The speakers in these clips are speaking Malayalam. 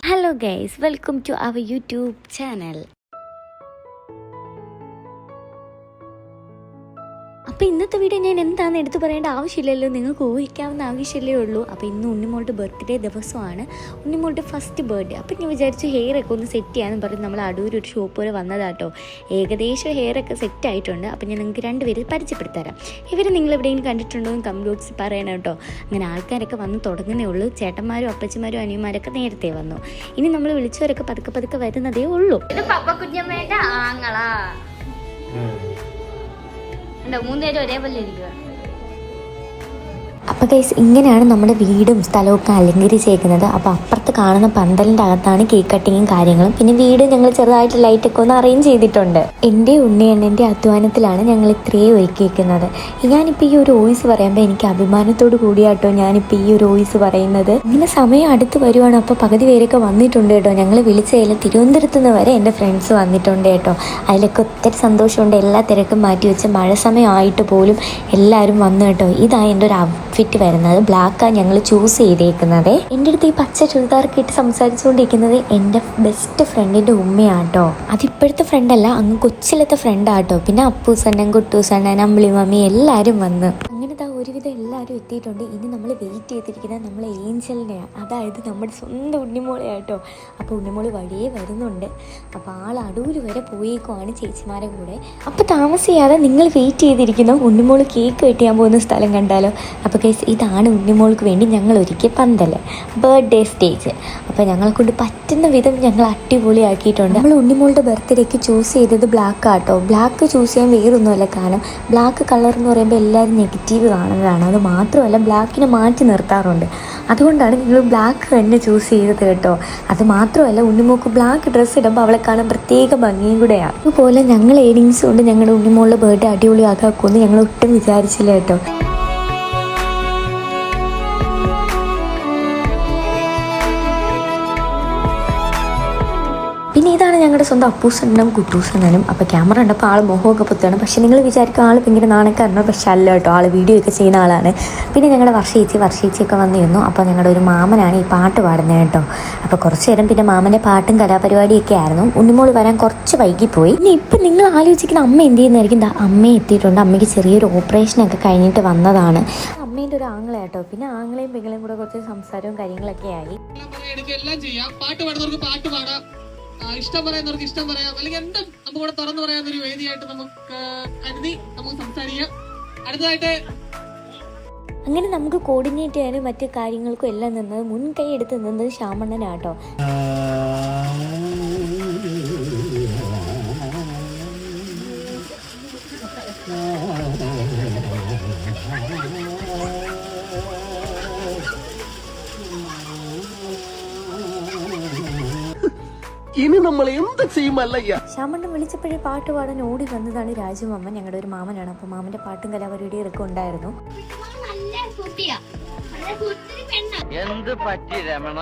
Hello guys, welcome to our YouTube channel. അപ്പോൾ ഇന്നത്തെ വീഡിയോ ഞാൻ എന്താണെന്ന് എടുത്ത് പറയേണ്ട ആവശ്യമില്ലല്ലോ, നിങ്ങൾക്ക് ഊഹിക്കാവുന്ന ആവശ്യമല്ലേ ഉള്ളൂ. അപ്പോൾ ഇന്ന് ഉണ്ണിമോളുടെ ബർത്ത്ഡേ ദിവസമാണ്, ഉണ്ണിമോളുടെ ഫസ്റ്റ് ബർത്ത്ഡേ. അപ്പോൾ ഞാൻ വിചാരിച്ചു ഹെയറൊക്കെ ഒന്ന് സെറ്റ് ചെയ്യാമെന്ന് പറഞ്ഞ് നമ്മൾ അടൂർ ഒരു ഷോപ്പ് വരെ വന്നതാട്ടോ. ഏകദേശം ഹെയറൊക്കെ സെറ്റ് ആയിട്ടുണ്ട്. അപ്പോൾ ഞാൻ നിങ്ങൾക്ക് രണ്ടുപേരെ പരിചയപ്പെടുത്തരാം. ഇവർ നിങ്ങൾ എവിടെയെങ്കിലും കണ്ടിട്ടുണ്ടോ എന്ന് കമന്റ് ബോക്സിൽ പറയണം കേട്ടോ. അങ്ങനെ ആൾക്കാരൊക്കെ വന്ന് തുടങ്ങുന്നേ ഉള്ളൂ. ചേട്ടന്മാരും അപ്പച്ചമാരും അനിയന്മാരൊക്കെ നേരത്തെ വന്നു. ഇനി നമ്മൾ വിളിച്ചവരൊക്കെ പതുക്കെ പതുക്കെ വരുന്നതേ ഉള്ളൂ. ഇത് പപ്പ കുഞ്ഞമ്മേൻ്റെ ആങ്ങളാ. മൂന്നുപേരും ഒരേപോലെ ഇരിക്കുക. അപ്പോൾ ഗൈസ്, ഇങ്ങനെയാണ് നമ്മുടെ വീടും സ്ഥലമൊക്കെ അലങ്കരിച്ചേക്കുന്നത്. അപ്പോൾ അപ്പുറത്ത് കാണുന്ന പന്തലിൻ്റെ അകത്താണ് കേക്ക് കട്ടിങ്ങും കാര്യങ്ങളും. പിന്നെ വീട് ഞങ്ങൾ ചെറുതായിട്ട് ലൈറ്റൊക്കെ ഒന്ന് അറേഞ്ച് ചെയ്തിട്ടുണ്ട്. എൻ്റെ ഉണ്ണിയണ്ണൻ്റെ അധ്വാനത്തിലാണ് ഞങ്ങൾ ഇത്രയും ഒരുക്കിയിരിക്കുന്നത്. ഞാനിപ്പോൾ ഈ ഒരു വോയിസ് പറയുമ്പോൾ എനിക്ക് അഭിമാനത്തോട് കൂടിയാട്ടോ ഞാനിപ്പോൾ ഈ ഒരു വോയിസ് പറയുന്നത്. ഇങ്ങനെ സമയം അടുത്ത് വരുവാണ്. അപ്പോൾ പകുതി പേരൊക്കെ വന്നിട്ടുണ്ട് കേട്ടോ. ഞങ്ങൾ വിളിച്ചതിൽ തിരുവനന്തപുരത്ത് നിന്ന് വരെ എൻ്റെ ഫ്രണ്ട്സ് വന്നിട്ടുണ്ട് കേട്ടോ. അതിലൊക്കെ ഒത്തിരി സന്തോഷമുണ്ട്. എല്ലാ തിരക്കും മാറ്റി വെച്ച് മഴ സമയമായിട്ട് പോലും എല്ലാവരും വന്നു കേട്ടോ. ഇതാണ് എൻ്റെ ഒരു ഔട്ട്ഫിറ്റ് വരുന്നത്. ബ്ലാക്കാണ് ഞങ്ങൾ ചൂസ് ചെയ്തേക്കുന്നത്. എൻ്റെ അടുത്ത് ഈ പച്ച ചുരിദാറൊക്കെ ഇട്ട് സംസാരിച്ചുകൊണ്ടിരിക്കുന്നത് എൻ്റെ ബെസ്റ്റ് ഫ്രണ്ടിൻ്റെ ഉമ്മയാട്ടോ. അതിപ്പോഴത്തെ ഫ്രണ്ടല്ല, അങ്ങ് കൊച്ചിലത്തെ ഫ്രണ്ടാട്ടോ. പിന്നെ അപ്പൂസണ്ണൻ, കുട്ടൂസണ്ണൻ, അമ്പിളി മമ്മി എല്ലാവരും വന്ന് അങ്ങനെ ഒരുവിധം എല്ലാവരും എത്തിയിട്ടുണ്ട്. ഇനി നമ്മൾ വെയിറ്റ് ചെയ്തിരിക്കുന്നത് നമ്മളെ ഏഞ്ചലിനെയാണ്, അതായത് നമ്മുടെ സ്വന്തം ഉണ്ണിമോളെയാട്ടോ. അപ്പോൾ ഉണ്ണിമോള് വഴിയേ വരുന്നുണ്ട്. അപ്പോൾ ആൾ അടൂർ വരെ പോയേക്കുവാണ് ചേച്ചിമാരെ കൂടെ. അപ്പോൾ താമസിയാതെ നിങ്ങൾ വെയിറ്റ് ചെയ്തിരിക്കുന്ന ഉണ്ണിമോള് കേക്ക് വെട്ടിയാൻ പോകുന്ന സ്ഥലം കണ്ടാലോ. അപ്പോൾ ഗൈസ്, ഇതാണ് ഉണ്ണിമോൾക്ക് വേണ്ടി ഞങ്ങൾ ഒരുക്കിയ പന്തൽ, ബർത്ത്ഡേ സ്റ്റേജ്. അപ്പോൾ ഞങ്ങളെ കൊണ്ട് പറ്റുന്ന വിധം ഞങ്ങൾ അടിപൊളിയാക്കിയിട്ടുണ്ട്. നമ്മൾ ഉണ്ണിമോളുടെ ബർത്ത്ഡേക്ക് ചൂസ് ചെയ്തത് ബ്ലാക്ക് ആട്ടോ. ബ്ലാക്ക് ചൂസ് ചെയ്യാൻ വേറൊന്നുമല്ല, കാരണം ബ്ലാക്ക് കളർ എന്ന് പറയുമ്പോൾ എല്ലാവരും നെഗറ്റീവ് കാണുന്നതാണ്. അത് മാത്രമല്ല ബ്ലാക്കിനെ മാറ്റി നിർത്താറുണ്ട്. അതുകൊണ്ടാണ് നിങ്ങൾ ബ്ലാക്ക് തന്നെ ചൂസ് ചെയ്തത് കേട്ടോ. അത് മാത്രമല്ല ഉണ്ണിമോൾക്ക് ബ്ലാക്ക് ഡ്രസ്സ് ഇടുമ്പോൾ അവളെ കാണാൻ പ്രത്യേക ഭംഗിയും കൂടെയാണ്. അതുപോലെ ഞങ്ങൾ ഏണിങ്സ് കൊണ്ട് ഞങ്ങളുടെ ഉണ്ണിമോളുടെ ബർത്ത്ഡേ അടിപൊളിയാക്കാക്കുമെന്ന് ഞങ്ങൾ ഒട്ടും വിചാരിച്ചില്ല കേട്ടോ. പിന്നെ ഇതാണ് ഞങ്ങളുടെ സ്വന്തം അപ്പൂസണ്ണനും കുട്ടൂസണ്ണനും. അപ്പോൾ ക്യാമറ ഉണ്ടപ്പോൾ ആൾ മുഖമൊക്കെ പൊത്തുകയാണ്. പക്ഷേ നിങ്ങൾ വിചാരിക്കും ആൾ ഭയങ്കര നാണക്കാരനോ, പക്ഷെ അല്ല കേട്ടോ, ആൾ വീഡിയോ ഒക്കെ ചെയ്യുന്ന ആളാണ്. പിന്നെ ഞങ്ങളുടെ വർഷേച്ചിയൊക്കെ വന്നിരുന്നു. അപ്പോൾ ഞങ്ങളുടെ ഒരു മാമനാണ് ഈ പാട്ട് പാടുന്നത് കേട്ടോ. അപ്പോൾ കുറച്ച് നേരം പിന്നെ മാമൻ്റെ പാട്ടും കലാപരിപാടിയൊക്കെ ആയിരുന്നു. ഉണ്ണിമോൾ വരാൻ കുറച്ച് വൈകിപ്പോയി. ഇനി ഇപ്പം നിങ്ങൾ ആലോചിക്കുന്ന അമ്മ എന്ത് ചെയ്യുന്നതായിരിക്കും. അമ്മ എത്തിയിട്ടുണ്ട്. അമ്മയ്ക്ക് ചെറിയൊരു ഓപ്പറേഷനൊക്കെ കഴിഞ്ഞിട്ട് വന്നതാണ്. അമ്മേൻ്റെ ഒരു ആങ്ങളെ കേട്ടോ. പിന്നെ ആങ്ങളെയും പെങ്ങളെയും കൂടെ കുറച്ച് സംസാരവും കാര്യങ്ങളൊക്കെ ആയി. ഇഷ്ടം പറയുന്നവർക്ക് ഇഷ്ടം പറയാം, അല്ലെങ്കിൽ എന്തും നമുക്കിവിടെ തുറന്നു പറയാവുന്നൊരു വേദിയായിട്ട് നമുക്ക് കരുതി നമുക്ക് സംസാരിക്കാം. അടുത്തതായിട്ട് അങ്ങനെ നമുക്ക് കോർഡിനേറ്റ് ചെയ്യാനും മറ്റു കാര്യങ്ങൾക്കും എല്ലാം നിന്നത് മുൻകൈ എടുത്ത് നിന്നത് ശ്യാമണ്ണനാട്ടോ. ഇനി നമ്മൾ എന്ത് ചെയ്യുമല്ലയ്യ. ശ്യാമണ്ണൻ വിളിച്ചപ്പോഴേ പാട്ട് പാടാൻ ഓടി വന്നതാണ് രാജുമാമൻ, ഞങ്ങളുടെ ഒരു മാമനാണ്. അപ്പോൾ മാമന്റെ പാട്ടും കലാപരിപാടിയൊക്കെ ഉണ്ടായിരുന്നു. എന്ത് പറ്റി രമണ?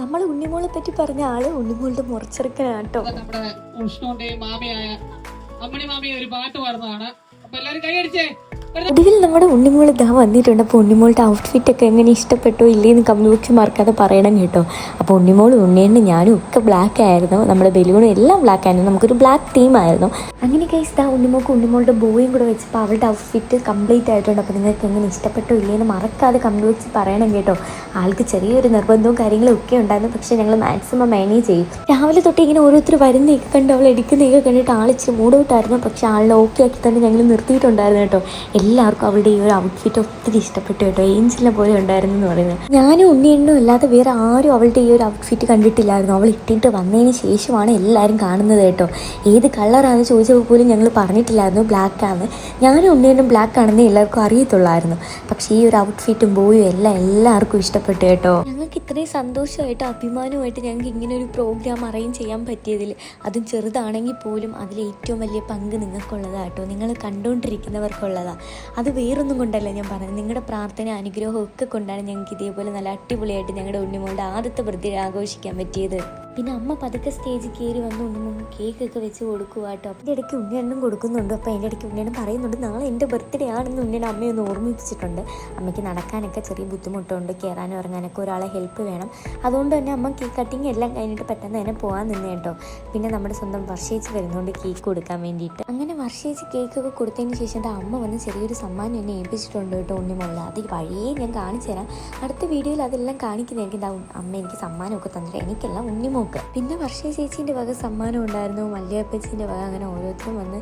നമ്മൾ ഉണ്ണിമോളെ പറ്റി പറഞ്ഞ ആള് ഉണ്ണിമോളുടെ മുറച്ചെറുക്കനാട്ടോ. നമ്മുടെ ഉഷ്ണോന്റെയും മാമയായ അമ്മണി മാമിയെ ഒരു പാട്ട് പാടുന്നതാണ്. അപ്പൊ എല്ലാരും കൈയടിച്ചേ. ഒടുവിൽ നമ്മുടെ ഉണ്ണിമോൾ ഇതാ വന്നിട്ടുണ്ട്. അപ്പോൾ ഉണ്ണിമോളുടെ ഔട്ട്ഫിറ്റൊക്കെ എങ്ങനെ ഇഷ്ടപ്പെട്ടോ ഇല്ലേന്ന് കമന്റ് ബോക്സിൽ മറക്കാതെ പറയണം കേട്ടോ. അപ്പോൾ ഉണ്ണിമോളും ഉണ്ണിയണ്ണും ഞാനും ഒക്കെ ബ്ലാക്ക് ആയിരുന്നു. നമ്മുടെ ബലൂണും എല്ലാം ബ്ലാക്ക് ആയിരുന്നു. നമുക്കൊരു ബ്ലാക്ക് തീമായിരുന്നു. അങ്ങനെ ഗൈസ്, ഇതാ ഉണ്ണിമോൾക്ക് ഉണ്ണിമോളുടെ ബോയും കൂടെ വെച്ചപ്പോൾ അവളുടെ ഔട്ട്ഫിറ്റ് കംപ്ലീറ്റ് ആയിട്ടുണ്ട്. അപ്പോൾ നിങ്ങൾക്ക് എങ്ങനെ ഇഷ്ടപ്പെട്ടോ ഇല്ലേന്ന് മറക്കാതെ കമന്റ് ബോക്സിൽ പറയണം കേട്ടോ. ആൾക്ക് ചെറിയൊരു നിർബന്ധവും കാര്യങ്ങളും ഒക്കെ ഉണ്ടായിരുന്നു, പക്ഷേ ഞങ്ങൾ മാക്സിമം മാനേജ് ചെയ്യും. രാവിലെ തൊട്ട് ഇങ്ങനെ ഓരോരുത്തർ വരുന്നതൊക്കെ കണ്ട് അവൾ എടുക്കുന്നതൊക്കെ കണ്ടിട്ട് ആളിച്ചിരി മൂഡൗട്ടായിരുന്നു. പക്ഷേ ആളിനെ ഓക്കെ ആക്കി തന്നെ ഞങ്ങൾ നിർത്തിയിട്ടുണ്ടായിരുന്നു കേട്ടോ. എല്ലാവർക്കും അവളുടെ ഈ ഒരു ഔട്ട്ഫിറ്റ് ഒത്തിരി ഇഷ്ടപ്പെട്ടു കേട്ടോ. ഏഞ്ചലിനെ പോലെ ഉണ്ടായിരുന്നു എന്ന് പറയുന്നത്. ഞാനും ഉണ്ണിയെണ്ണും അല്ലാതെ വേറെ ആരും അവളുടെ ഈ ഒരു ഔട്ട്ഫിറ്റ് കണ്ടിട്ടില്ലായിരുന്നു. അവൾ ഇട്ടിട്ട് വന്നതിന് ശേഷമാണ് എല്ലാവരും കാണുന്നത് കേട്ടോ. ഏത് കളറാണെന്ന് ചോദിച്ചപ്പോൾ പോലും ഞങ്ങൾ പറഞ്ഞിട്ടില്ലായിരുന്നു ബ്ലാക്കാണ്. ഞാനും ഉണ്ണിയെണ്ണും ബ്ലാക്ക് ആണെന്ന് എല്ലാവർക്കും അറിയത്തുള്ളായിരുന്നു. പക്ഷേ ഈ ഒരു ഔട്ട്ഫിറ്റും ബോയും എല്ലാം എല്ലാവർക്കും ഇഷ്ടപ്പെട്ടു കേട്ടോ. ഞങ്ങൾക്ക് ഇത്രയും സന്തോഷമായിട്ട് അഭിമാനമായിട്ട് ഞങ്ങൾക്ക് ഇങ്ങനെ ഒരു പ്രോഗ്രാം അറേഞ്ച് ചെയ്യാൻ പറ്റിയതിൽ, അതും ചെറുതാണെങ്കിൽ പോലും അതിൽ ഏറ്റവും വലിയ പങ്ക് നിങ്ങൾക്കുള്ളതാണ് കേട്ടോ. നിങ്ങൾ കണ്ടുകൊണ്ടിരിക്കുന്നവർക്കുള്ളതാണ്. അത് വേറൊന്നും കൊണ്ടല്ല ഞാൻ പറഞ്ഞത്, നിങ്ങളുടെ പ്രാർത്ഥന അനുഗ്രഹവും ഒക്കെ കൊണ്ടാണ് ഞങ്ങൾക്ക് ഇതേപോലെ നല്ല അടിപൊളിയായിട്ട് ഞങ്ങളുടെ ഉണ്ണിമോളുടെ ആദ്യത്തെ ബർത്ത്ഡേ ആഘോഷിക്കാൻ പറ്റിയത്. പിന്നെ അമ്മ പതുക്കെ സ്റ്റേജിൽ കയറി വന്ന് ഉണ്ണിമോൾക്ക് കേക്കൊക്കെ വെച്ച് കൊടുക്കുക കേട്ടോ. അതിൻ്റെ ഇടയ്ക്ക് ഉണ്ണിയണ്ണും കൊടുക്കുന്നുണ്ട്. അപ്പോൾ അതിൻ്റെ ഇടയ്ക്ക് ഉണ്ണിയണ്ണൻ പറയുന്നുണ്ട് നാളെ എൻ്റെ ബർത്ത്ഡേ ആണെന്ന് ഉണ്ണിയുടെ അമ്മയൊന്ന് ഓർമ്മിപ്പിച്ചിട്ടുണ്ട്. അമ്മയ്ക്ക് നടക്കാനൊക്കെ ചെറിയ ബുദ്ധിമുട്ടുണ്ട്, കയറാനും ഇറങ്ങാനൊക്കെ ഒരാളെ ഹെൽപ്പ് വേണം. അതുകൊണ്ട് തന്നെ അമ്മ കേക്ക് കട്ടിങ് എല്ലാം കഴിഞ്ഞിട്ട് പെട്ടെന്ന് തന്നെ പോകാൻ നിന്ന് കേട്ടോ. പിന്നെ നമ്മുടെ സ്വന്തം വർഷേച്ചി വരുന്നുണ്ട് കേക്ക് കൊടുക്കാൻ വേണ്ടിയിട്ട്. അങ്ങനെ വർഷേച്ചി കേക്കൊക്കെ കൊടുത്തതിന് ശേഷം അമ്മ വന്ന് ചെറിയൊരു സമ്മാനം എന്നെ ഏൽപ്പിച്ചിട്ടുണ്ട് കേട്ടോ ഉണ്ണിമോളെ. അത് വഴിയേ ഞാൻ കാണിച്ചു തരാം, അടുത്ത വീഡിയോയിൽ അതെല്ലാം കാണിക്കുന്നതായിരിക്കും. അമ്മ എനിക്ക് സമ്മാനമൊക്കെ തന്നിട്ട്, എനിക്കല്ല ഉണ്ണിമോൾക്ക്. പിന്നെ വർഷ ചേച്ചീൻ്റെ വക സമ്മാനം ഉണ്ടായിരുന്നു, മല്ലിയപ്പച്ചീൻ്റെ വക, അങ്ങനെ ഓരോരുത്തരും വന്ന്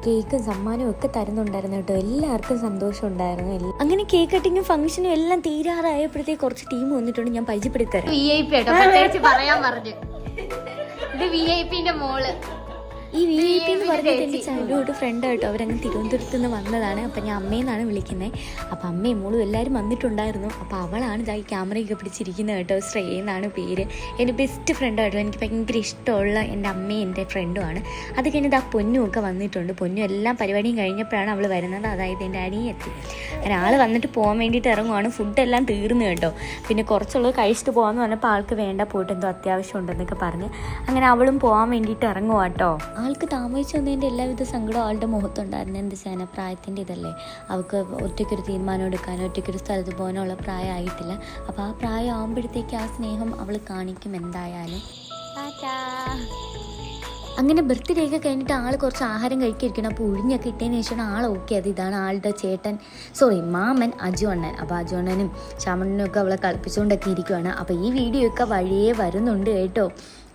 കേക്കും സമ്മാനവും ഒക്കെ തരുന്നുണ്ടായിരുന്നു കേട്ടോ. എല്ലാവർക്കും സന്തോഷം ഉണ്ടായിരുന്നു. അങ്ങനെ കേക്ക് കട്ടിങ്ങും ഫംഗ്ഷനും എല്ലാം തീരാറായപ്പോഴത്തേക്ക് കുറച്ച് ടീം വന്നിട്ടുണ്ട്. ഞാൻ പരിചയപ്പെടുത്തി തരാം. VIP കേട്ടോ, പ്രത്യേകിച്ച് പറയാൻ പറഞ്ഞു. ഇത് VIP ന്റെ മോള്. ഈ VIP എന്ന് പറഞ്ഞിട്ട് എൻ്റെ ചൈൽഡ്ഹുഡ് ഫ്രണ്ട് കേട്ടോ. അവരങ്ങ് തിരുവനന്തപുരത്ത് നിന്ന് വന്നതാണ്. അപ്പം ഞാൻ അമ്മയെന്നാണ് വിളിക്കുന്നത്. അപ്പം അമ്മയും മോളും എല്ലാവരും വന്നിട്ടുണ്ടായിരുന്നു. അപ്പോൾ അവളാണ് ഇതായി ക്യാമറയൊക്കെ പിടിച്ചിരിക്കുന്നത് കേട്ടോ. ശ്രേയ എന്നാണ് പേര്. എൻ്റെ ബെസ്റ്റ് ഫ്രണ്ട് കേട്ടോ. എനിക്ക് ഭയങ്കര ഇഷ്ടമുള്ള എൻ്റെ അമ്മയും എൻ്റെ ഫ്രണ്ടുമാണ്. അത് കഴിഞ്ഞിട്ട് ആ പൊന്നും ഒക്കെ വന്നിട്ടുണ്ട്. പൊന്നും എല്ലാം പരിപാടിയും കഴിഞ്ഞപ്പോഴാണ് അവൾ വരുന്നത്. അതായത് എൻ്റെ അനിയെത്തി. അങ്ങനെ ആൾ വന്നിട്ട് പോകാൻ വേണ്ടിയിട്ട് ഇറങ്ങുവാണ്. ഫുഡെല്ലാം തീർന്നു കേട്ടോ. പിന്നെ കുറച്ചുള്ളത് കഴിച്ചിട്ട് പോകാമെന്ന് പറഞ്ഞപ്പോൾ ആൾക്ക് വേണ്ട, പോയിട്ട് എന്തോ അത്യാവശ്യം ഉണ്ടെന്നൊക്കെ പറഞ്ഞ് അങ്ങനെ അവളും പോകാൻ വേണ്ടിയിട്ട് ഇറങ്ങുക കേട്ടോ. ആൾക്ക് താമസിച്ച് വന്നതിൻ്റെ എല്ലാവിധ സങ്കടവും ആളുടെ മുഖത്തുണ്ടായിരുന്നു. എന്താ വെച്ചാൽ പ്രായത്തിൻ്റെ ഇതല്ലേ, അവൾക്ക് ഒറ്റയ്ക്കൊരു തീരുമാനം എടുക്കാനോ ഒറ്റയ്ക്കൊരു സ്ഥലത്ത് പോകാനോ ഉള്ള പ്രായമായിട്ടില്ല. അപ്പോൾ ആ പ്രായം ആകുമ്പോഴത്തേക്ക് ആ സ്നേഹം അവൾ കാണിക്കും എന്തായാലും. അങ്ങനെ ബർത്ത്ഡേ ഒക്കെ കഴിഞ്ഞിട്ട് ആൾ കുറച്ച് ആഹാരം കഴിക്കാതിരിക്കണം. അപ്പോൾ ഒഴിഞ്ഞൊക്കെ ഇട്ടതിന് ശേഷമാണ് ആൾ ഓക്കെ അത് ഇതാണ് ആളുടെ മാമൻ അജു അണ്ണൻ. അപ്പോൾ അജു അണ്ണനും ശ്യാമണ്ണനും ഒക്കെ അവളെ കളിപ്പിച്ചുകൊണ്ടൊക്കെ ഇരിക്കുവാണ്. അപ്പോൾ ഈ വീഡിയോ ഒക്കെ വഴിയേ വരുന്നുണ്ട് കേട്ടോ.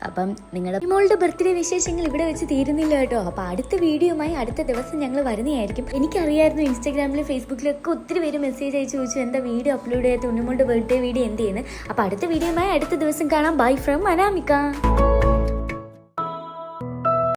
അപ്പം നിങ്ങളുടെ മോളുടെ ബർത്ത്ഡേ വിശേഷങ്ങൾ ഇവിടെ വെച്ച് തീരുന്നില്ല കേട്ടോ. അപ്പോൾ അടുത്ത വീഡിയോയുമായി അടുത്ത ദിവസം ഞങ്ങൾ വരുന്നതായിരിക്കും. എനിക്കറിയായിരുന്നു ഇൻസ്റ്റാഗ്രാമിലും ഫേസ്ബുക്കിലൊക്കെ ഒത്തിരി പേര് മെസ്സേജ് അയച്ചു ചോദിച്ചു എന്താ വീഡിയോ അപ്ലോഡ് ചെയ്യാത്ത ഉണ്ണിമോളുടെ ബർത്ത്ഡേ വീഡിയോ എന്ത് ചെയ്യുന്നത്. അപ്പോൾ അടുത്ത വീഡിയോയുമായി അടുത്ത ദിവസം കാണാം. Bye from Anamika.